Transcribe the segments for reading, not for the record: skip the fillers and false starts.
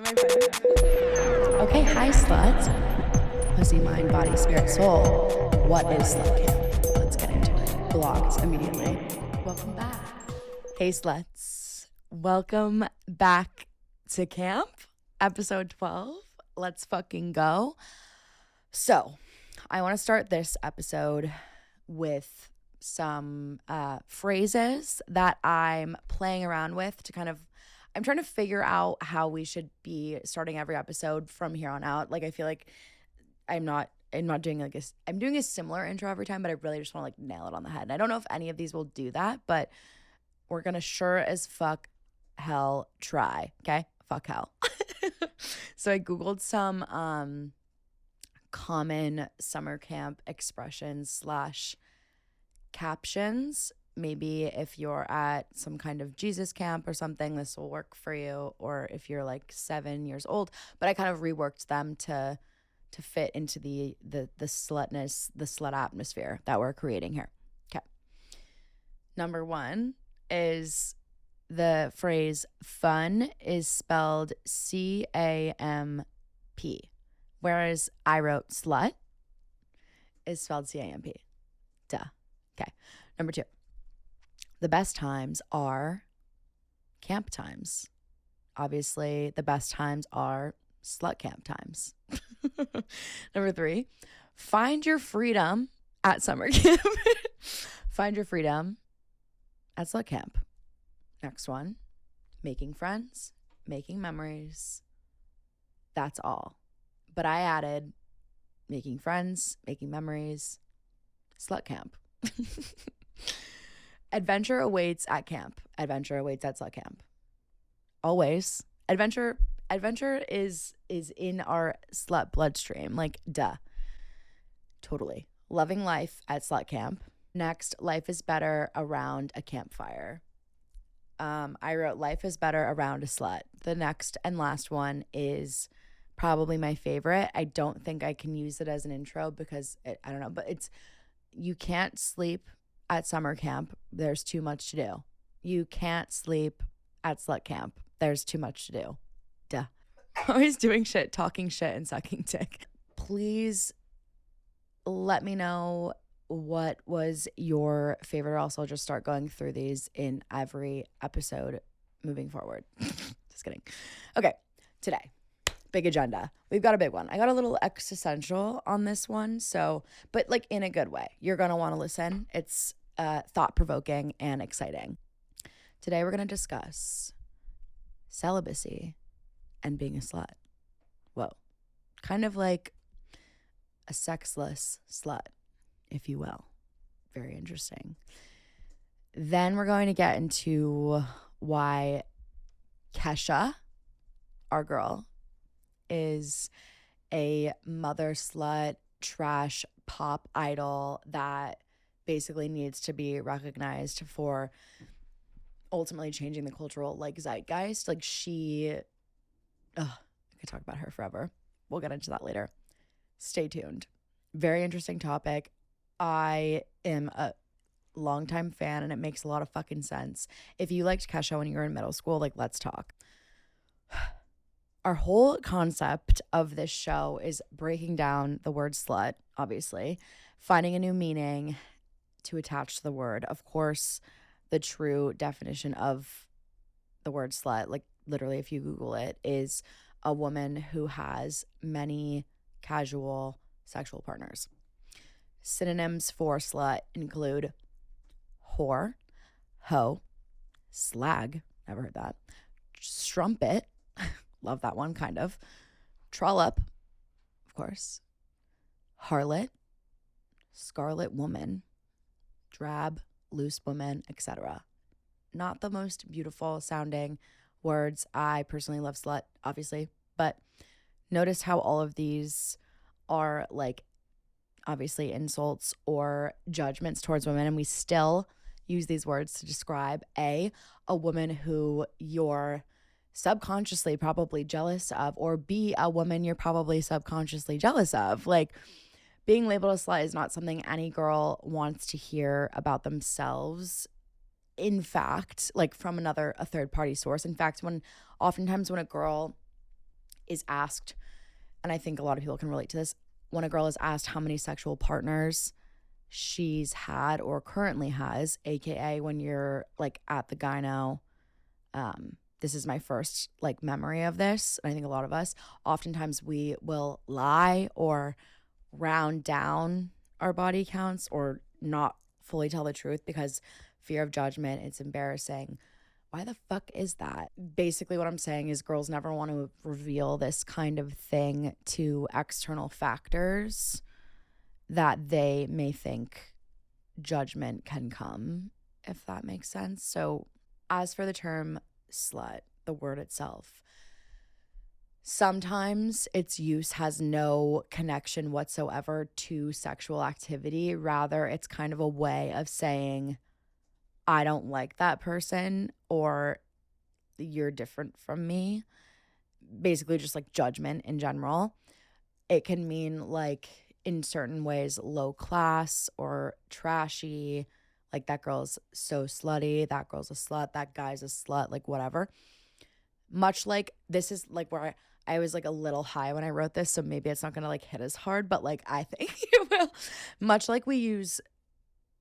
Am I funny? Okay, hi sluts. Pussy, mind, body, spirit, soul. What is slut camp? Let's get into it. Blocked immediately. Welcome back. Hey sluts. Welcome back to camp. Episode 12. Let's fucking go. So, I want to start this episode with some phrases that I'm playing around with to kind of, I'm trying to figure out how we should be starting every episode from here on out. Like, I feel like I'm not doing like I'm doing a similar intro every time, but I really just want to like nail it on the head. And I don't know if any of these will do that, but we're going to sure as fuck hell try. Okay. Fuck hell. So I Googled some common summer camp expressions / captions. Maybe if you're at some kind of Jesus camp or something, this will work for you. Or if you're like 7 years old, but I kind of reworked them to fit into the slutness, the slut atmosphere that we're creating here. Okay. Number 1 is the phrase fun is spelled CAMP, whereas I wrote slut is spelled CAMP. Duh. Okay. Number 2. The best times are camp times. Obviously, the best times are slut camp times. Number 3, find your freedom at summer camp. Find your freedom at slut camp. Next one, making friends, making memories. That's all. But I added making friends, making memories, slut camp. Adventure awaits at camp. Adventure awaits at slut camp. Always. Adventure is in our slut bloodstream. Like, duh. Totally. Loving life at slut camp. Next, life is better around a campfire. I wrote life is better around a slut. The next and last one is probably my favorite. I don't think I can use it as an intro because I don't know, but it's you can't sleep at summer camp. There's too much to do. You can't sleep at slut camp. There's too much to do. Duh. Always doing shit, talking shit, and sucking dick. Please let me know what was your favorite. Also, I'll just start going through these in every episode moving forward. Just kidding. Okay, today, big agenda. We've got a big one. I got a little existential on this one, so, but like in a good way. You're going to want to listen. It's thought-provoking and exciting. Today, we're going to discuss celibacy and being a slut. Whoa. Kind of like a sexless slut, if you will. Very interesting. Then we're going to get into why Kesha, our girl, is a mother slut trash pop idol that basically needs to be recognized for ultimately changing the cultural like zeitgeist. Like I could talk about her forever. We'll get into that later. Stay tuned. Very interesting topic. I am a longtime fan and it makes a lot of fucking sense. If you liked Kesha when you were in middle school, like, let's talk. Our whole concept of this show is breaking down the word slut, obviously, finding a new meaning to attach to the word. Of course, the true definition of the word slut, like literally if you Google it, is a woman who has many casual sexual partners. Synonyms for slut include whore, hoe, slag, never heard that, strumpet, love that one, kind of, trollop, of course, harlot, scarlet woman, drab, loose woman, etc. Not the most beautiful sounding words. I personally love slut, obviously, but notice how all of these are like obviously insults or judgments towards women, and we still use these words to describe a woman who you're subconsciously probably jealous of, or B, a woman you're probably subconsciously jealous of. Like, being labeled a slut is not something any girl wants to hear about themselves. In fact, like from a third party source. In fact, oftentimes when a girl is asked, and I think a lot of people can relate to this, when a girl is asked how many sexual partners she's had or currently has, aka when you're like at the gyno, this is my first like memory of this, and I think a lot of us, oftentimes we will lie or round down our body counts or not fully tell the truth because fear of judgment, it's embarrassing. Why the fuck is that? Basically, what I'm saying is girls never want to reveal this kind of thing to external factors that they may think judgment can come, if that makes sense. So, as for the term slut, the word itself, sometimes its use has no connection whatsoever to sexual activity. Rather, it's kind of a way of saying, I don't like that person, or you're different from me. Basically, just like judgment in general. It can mean like in certain ways low class or trashy, like that girl's so slutty, that girl's a slut, that guy's a slut, like whatever. Much like this is like where I was like a little high when I wrote this, so maybe it's not gonna like hit as hard, but like I think it will. Much like we use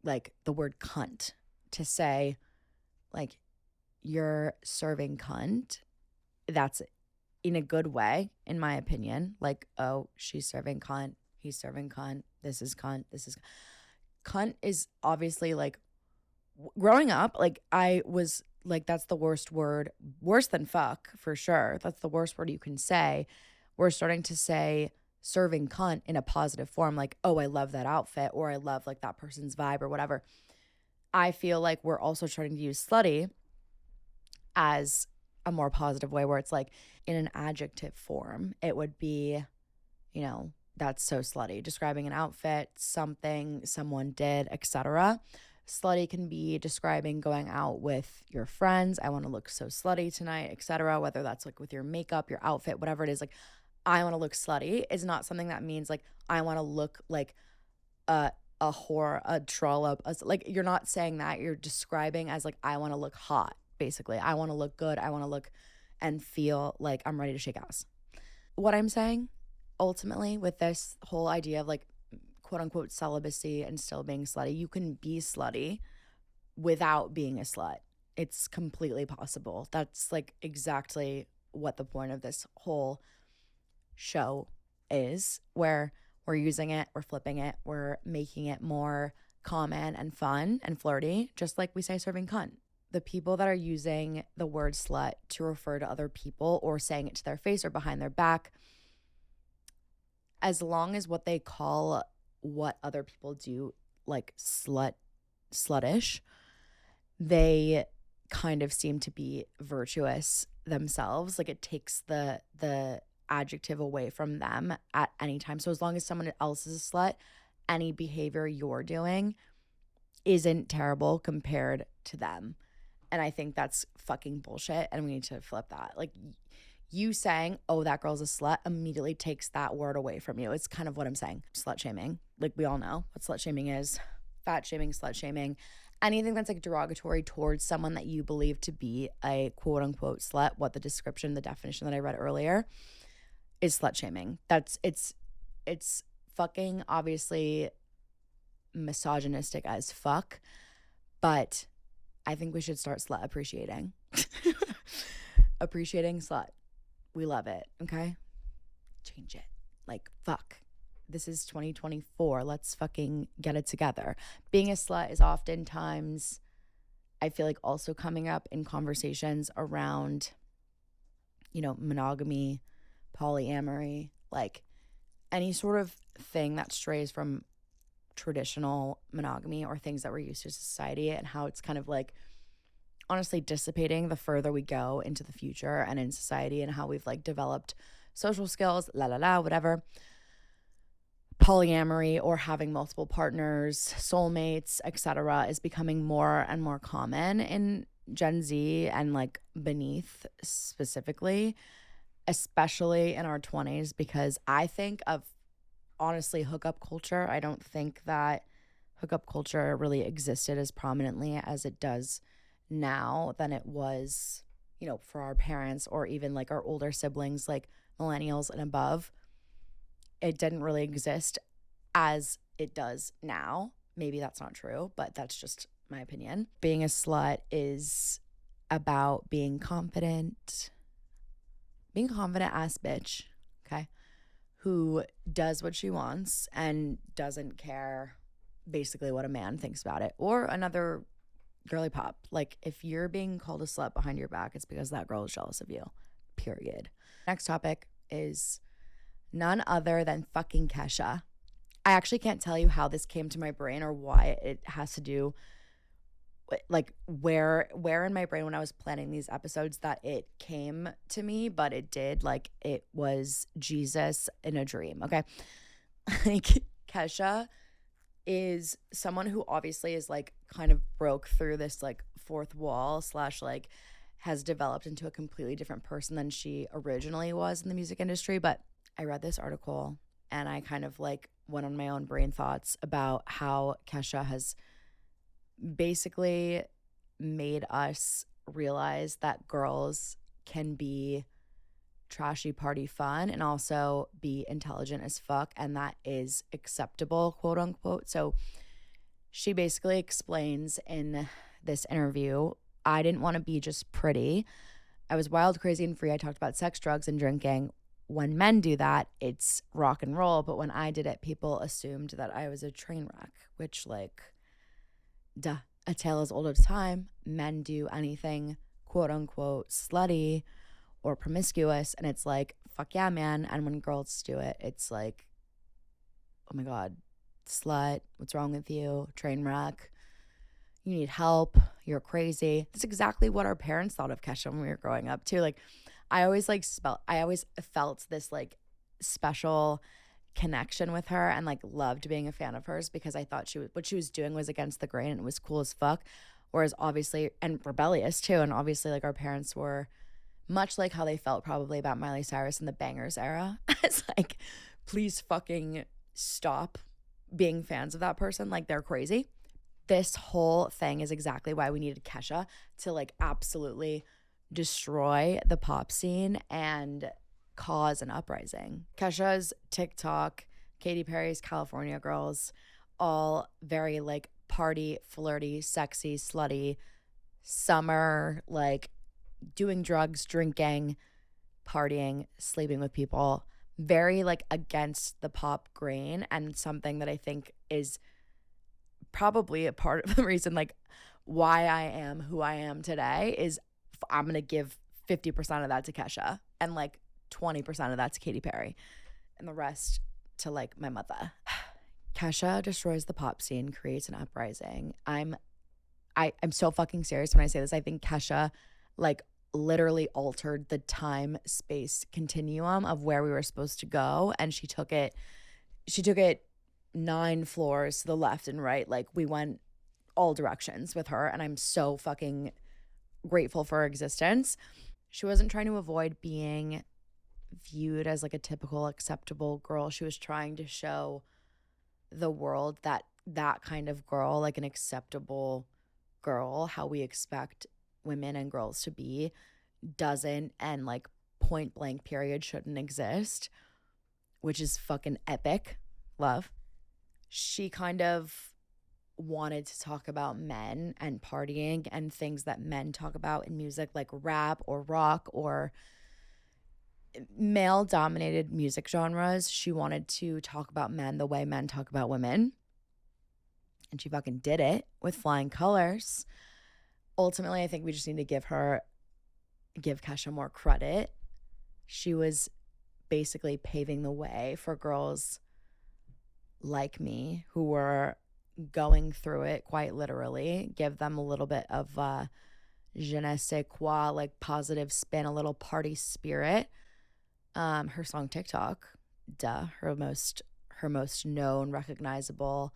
like the word cunt to say like you're serving cunt, that's in a good way, in my opinion. Like, oh, she's serving cunt, he's serving cunt, this is cunt, this is cunt is obviously like growing up, like I was like, that's the worst word, worse than fuck for sure. That's the worst word you can say. We're starting to say serving cunt in a positive form, like, oh, I love that outfit, or I love like that person's vibe or whatever. I feel like we're also starting to use slutty as a more positive way where it's like in an adjective form. It would be, you know, that's so slutty, describing an outfit, something someone did, etc. Slutty can be describing going out with your friends. I want to look so slutty tonight, etc. Whether that's like with your makeup, your outfit, whatever it is, like I want to look slutty is not something that means like I want to look like a whore, a trollop. Like you're not saying that. You're describing as like I want to look hot, basically. I want to look good. I want to look and feel like I'm ready to shake ass. What I'm saying ultimately with this whole idea of like quote unquote celibacy and still being slutty, you can be slutty without being a slut. It's completely possible. That's like exactly what the point of this whole show is, where we're using it, we're flipping it, we're making it more common and fun and flirty, just like we say serving cunt. The people that are using the word slut to refer to other people or saying it to their face or behind their back, as long as what they call what other people do like sluttish, they kind of seem to be virtuous themselves. Like it takes the adjective away from them at any time. So as long as someone else is a slut, any behavior you're doing isn't terrible compared to them. And I think that's fucking bullshit, and we need to flip that. Like you saying, oh, that girl's a slut immediately takes that word away from you. It's kind of what I'm saying. Slut shaming. Like we all know what slut shaming is. Fat shaming, slut shaming. Anything that's like derogatory towards someone that you believe to be a quote unquote slut, what the description, the definition that I read earlier is slut shaming. It's fucking obviously misogynistic as fuck, but I think we should start slut appreciating. Appreciating slut. We love it, okay? Change it. Like, fuck. This is 2024. Let's fucking get it together. Being a slut is oftentimes, I feel like, also coming up in conversations around, you know, monogamy, polyamory, like any sort of thing that strays from traditional monogamy or things that we're used to in society, and how it's kind of like honestly dissipating the further we go into the future and in society, and how we've like developed social skills, whatever. Polyamory or having multiple partners, soulmates, etc. is becoming more and more common in Gen Z and like beneath specifically, especially in our 20s, because I think of honestly hookup culture. I don't think that hookup culture really existed as prominently as it does now than it was, you know, for our parents or even like our older siblings, like millennials and above, it didn't really exist as it does now. Maybe that's not true, but that's just my opinion. Being a slut is about being confident ass bitch, okay, who does what she wants and doesn't care basically what a man thinks about it. Or another girly pop. Like, if you're being called a slut behind your back, it's because that girl is jealous of you, period. Next topic is none other than fucking Kesha. I actually can't tell you how this came to my brain or why it has to do, like, where in my brain when I was planning these episodes that it came to me, but it did. Like, it was Jesus in a dream, okay? Like, Kesha is someone who obviously is like kind of broke through this like fourth wall / like has developed into a completely different person than she originally was in the music industry. But I read this article and I kind of like went on my own brain thoughts about how Kesha has basically made us realize that girls can be trashy party fun and also be intelligent as fuck, and that is acceptable, quote unquote. So she basically explains in this interview, I didn't want to be just pretty. I was wild, crazy, and free. I talked about sex, drugs, and drinking. When men do that, it's rock and roll. But when I did it, people assumed that I was a train wreck, which, like, duh, a tale as old as time. Men do anything, quote unquote, slutty or promiscuous, and it's like, fuck yeah, man. And when girls do it, it's like, oh my God, slut, what's wrong with you? Train wreck. You need help. You're crazy. That's exactly what our parents thought of Kesha when we were growing up too. Like, I always felt this like special connection with her and like loved being a fan of hers because I thought what she was doing was against the grain and it was cool as fuck. Whereas obviously, and rebellious too. And obviously, like, our parents were much like how they felt probably about Miley Cyrus in the bangers era. It's like, please fucking stop being fans of that person. Like, they're crazy. This whole thing is exactly why we needed Kesha to like absolutely destroy the pop scene and cause an uprising. Kesha's TikTok, Katy Perry's California Girls, all very like party, flirty, sexy, slutty, summer, like doing drugs, drinking, partying, sleeping with people, very like against the pop grain, and something that I think is probably a part of the reason like why I am who I am today is I'm going to give 50% of that to Kesha and like 20% of that to Katy Perry and the rest to like my mother. Kesha destroys the pop scene, creates an uprising. I'm so fucking serious when I say this. I think Kesha like literally altered the time space continuum of where we were supposed to go, and she took it 9 floors to the left and right. Like, we went all directions with her, and I'm so fucking grateful for her existence. She wasn't trying to avoid being viewed as like a typical acceptable girl. She was trying to show the world that kind of girl, like an acceptable girl, how we expect women and girls to be, doesn't, and like point blank period shouldn't exist, which is fucking epic. Love. She kind of wanted to talk about men and partying and things that men talk about in music, like rap or rock or male dominated music genres. She wanted to talk about men the way men talk about women, and she fucking did it with flying colors. Ultimately, I think we just need to give Kesha more credit. She was basically paving the way for girls like me who were going through it quite literally. Give them a little bit of je ne sais quoi, like positive spin, a little party spirit. Her song TikTok, duh, her most known, recognizable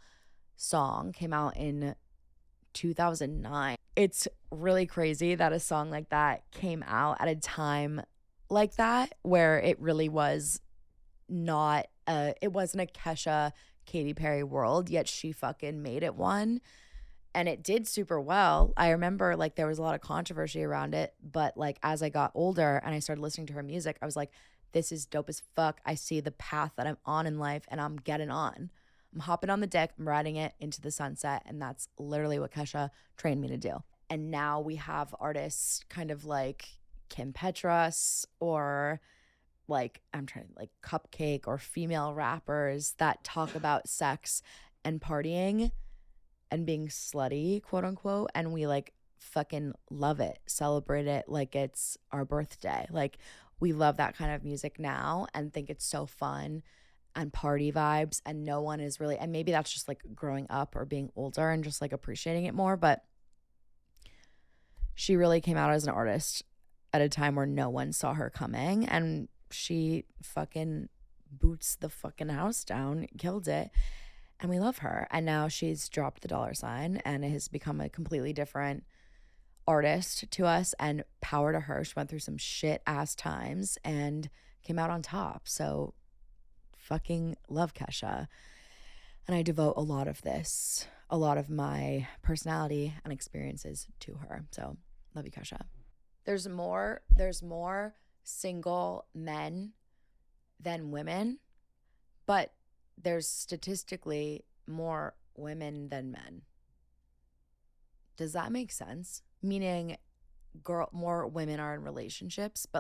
song came out in 2009. It's really crazy that a song like that came out at a time like that where it really was not it wasn't a Kesha Katy Perry world, yet she fucking made it one, and it did super well. I remember like there was a lot of controversy around it, but like as I got older and I started listening to her music, I was like, this is dope as fuck. I see the path that I'm on in life and I'm getting on. I'm hopping on the dick, I'm riding it into the sunset. And that's literally what Kesha trained me to do. And now we have artists kind of like Kim Petras or like, I'm trying to like Cupcake or female rappers that talk about sex and partying and being slutty, quote unquote. And we like fucking love it, celebrate it like it's our birthday. Like, we love that kind of music now and think it's so fun and party vibes. And no one is really, and maybe that's just like growing up or being older and just like appreciating it more. But she really came out as an artist at a time where no one saw her coming. And she fucking boots the fucking house down, killed it. And we love her. And now she's dropped the $sign and has become a completely different artist to us, and power to her. She went through some shit ass times and came out on top. So fucking love Kesha. And I devote a lot of my personality and experiences to her. So love you, Kesha. There's more single men than women, but there's statistically more women than men. Does that make sense? Meaning, more women are in relationships, but